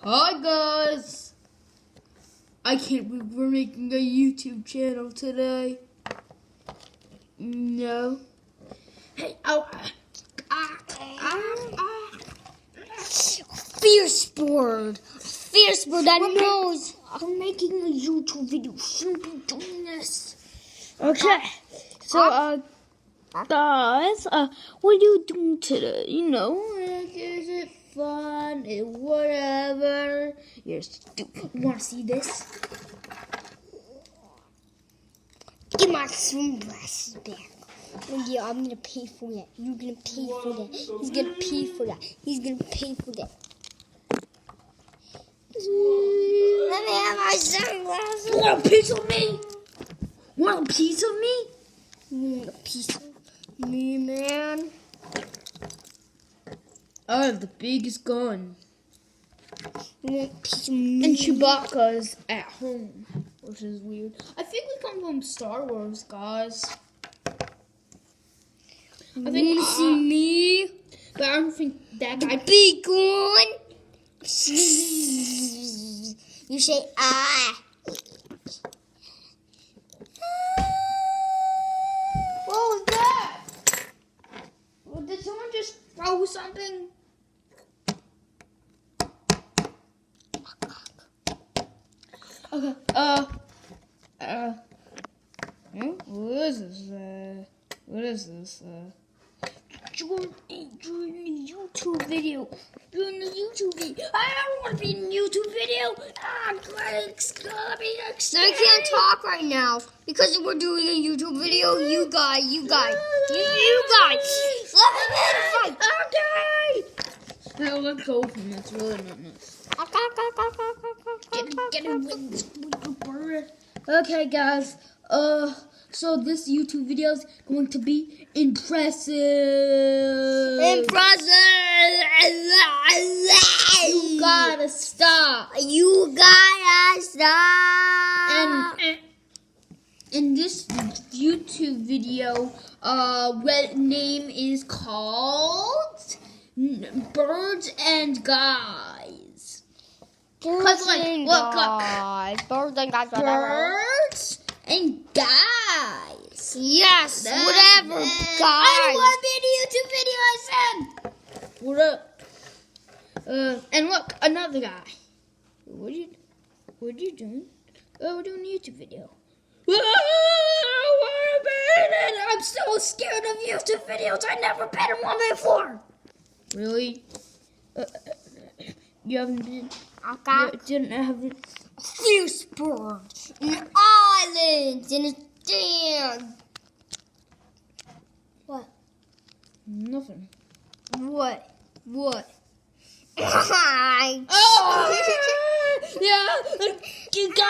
Hi guys! I can't believe we're making a YouTube channel today. No. Hey, Fierce bird that knows I'm making a YouTube video. Shouldn't be doing this. Okay. So, guys, what are you doing today? You know, is it fun? Whatever. You're stupid. Wanna see this? Get my sunglasses back. Yeah, I'm gonna pay for that. You're gonna pay for that. He's gonna pay for that. He's gonna pay for that. Let me have my sunglasses. Want a piece of me? Want a piece of me? You want a piece of me, man? I have the biggest gun. You want a piece of me? And Chewbacca's at home, which is weird. I think we come from Star Wars, guys. I think you see me? But I don't think that guy. Big one. You say ah. What was that? Did someone just throw something? Okay. What is this? What is this? Join the YouTube video. Doing a YouTube video. I don't want to be in a YouTube video. It's gonna be No, I can't talk right now because we're doing a YouTube video. You guys. Let me fight. Okay. Now let's go from this. Really not nice. Get a wings, bird. Okay, guys. So this YouTube video is going to be impressive. You gotta stop. And this YouTube video, name is called Birds and Guys. Birds and Guys. Yes, whatever, guys. I don't want to be in a YouTube video, I said. What up? And look, another guy. What are you doing? Oh, we're doing a YouTube video. I'm so scared of YouTube videos. I've never been in one before. Really? You haven't been? Haven't. Fierce bird in islands in a dam. What? Nothing. What? Oh! Yeah! You got